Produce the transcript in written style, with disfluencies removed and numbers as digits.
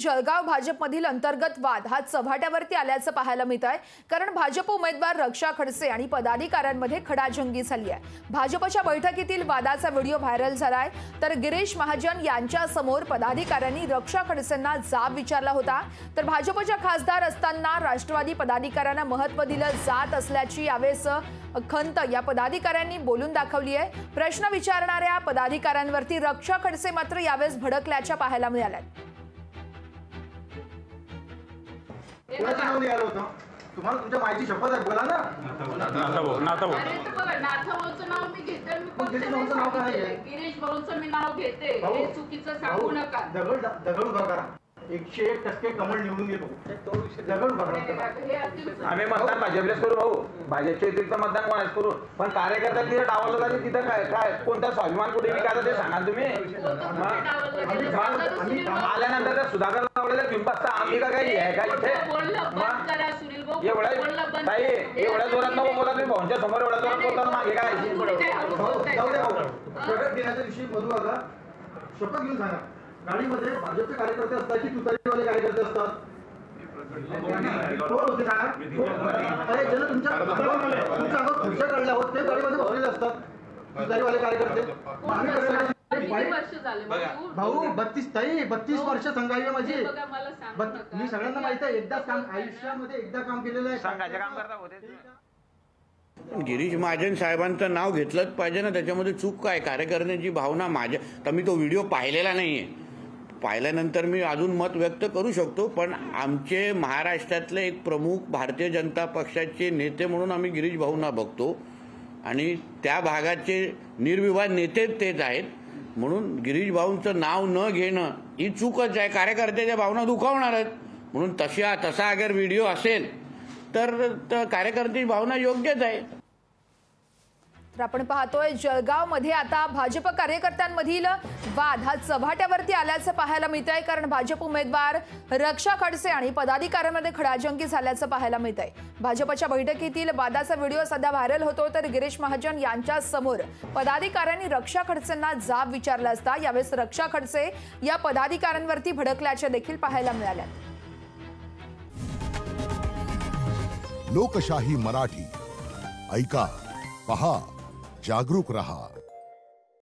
जळगाव भाजपमधील अंतर्गत वाद हा चव्हाट्यावरती आल्याचं पाहायला मिळत आहे। कारण भाजप उमेदवार रक्षा खडसे आणि पदाधिकाऱ्यांमध्ये खडाजंगी झाली आहे। भाजपच्या बैठकीतील वादाचा व्हिडिओ व्हायरल झालाय। तर गिरीश महाजन यांच्या समोर पदाधिकाऱ्यांनी रक्षा खडसेंना जाब विचारला होता। तर भाजपच्या खासदार असताना राष्ट्रवादी पदाधिकाऱ्यांना महत्त्व दिलं जात असल्याची यावेळेस खंत या पदाधिकाऱ्यांनी बोलून दाखवली आहे। प्रश्न विचारणाऱ्या पदाधिकाऱ्यांवरती रक्षा खडसे मात्र यावेळेस भडकल्याच्या पाहायला मिळाल्या। तुम्हाला तुमच्या माहिती शपथ आहे बोला ना। नाव काय आहे? गिरीश भाऊंचं मी नाव घेते, हे चुकीचं सांगू नका। दगड उभा करा, 101% कमळ निवडून येतो। दगड उभा करा। आम्ही मतदान भाजपलेच करू भाऊ, भाजपच्या व्यतिरिक्त मतदान कोणाच करू, पण कार्यकर्ता तिथे डावलं जाते तिथं काय कोणता स्वाभिमान कुठे विकायचा ते सांगा तुम्ही। आल्यानंतर त्या सुधाकर लावलेल्या बिंबाचा आम्ही का काही आहे का इथे? एवढ्या जोरात नको बोला तुम्ही, भाऊंच्या समोर एवढ्या जोरात बोलताना मागे काय? शपथ घेण्याच्या दिवशी मधू आला, शपथ घेऊन सांगा गाडीमध्ये भाजपचे कार्यकर्ते असतात की तुतारीवाले कार्यकर्ते असतात? कोण होते सांगा? अरे ज्याला तुमच्या खुर्च्या काढल्या होत ते गाडीमध्ये बसलेले असतात तुतारीवाले कार्यकर्ते। भाऊ 32 वर्ष संघाई माझी, मी सगळ्यांना माहिती आहे। एकदा काम आयुष्यामध्ये एकदा काम केलेलं आहे। काम करता होते। गिरीश महाजन साहेबांचं नाव घेतलंच पाहिजे ना, त्याच्यामध्ये चूक काय? कार्यकर्त्यांची भावना माझ्या, तर मी तो व्हिडिओ पाहिलेला नाहीये, पाहिल्यानंतर मी अजून मत व्यक्त करू शकतो, पण आमचे महाराष्ट्रातले एक प्रमुख भारतीय जनता पक्षाचे नेते म्हणून आम्ही गिरीश भाऊंना बघतो आणि त्या भागाचे निर्विवाद नेते तेच आहेत, म्हणून गिरीश भाऊंचं नाव न घेणं ही चूकच आहे। कार्यकर्त्याच्या भावना दुखावणार आहेत, म्हणून तसा अगर व्हिडिओ असेल तर कार्यकर्त्याची भावना योग्यच आहे। तर आपण पाहतोय जळगाव मध्ये आता भाजप कार्यकर्त्यांमधील वाद हा चव्हाट्यावरती आल्याचं पाहायला मिळतंय। कारण भाजप उमेदवार रक्षा खडसे आणि पदाधिकाऱ्यांमध्ये खडाजंगी झाल्याचं पाहायला मिळतंय। भाजपच्या बैठकीतील वादाचा व्हिडिओ सध्या व्हायरल होतो। तर गिरीश महाजन यांच्या समोर पदाधिकाऱ्यांनी रक्षा खडसेंना जाब विचारला असता यावेळेस रक्षा खडसे या पदाधिकाऱ्यांवरती भडकल्याचे देखील पाहायला मिळाल्या। लोकशाही मराठी ऐका, पहा, जागरूक रहा।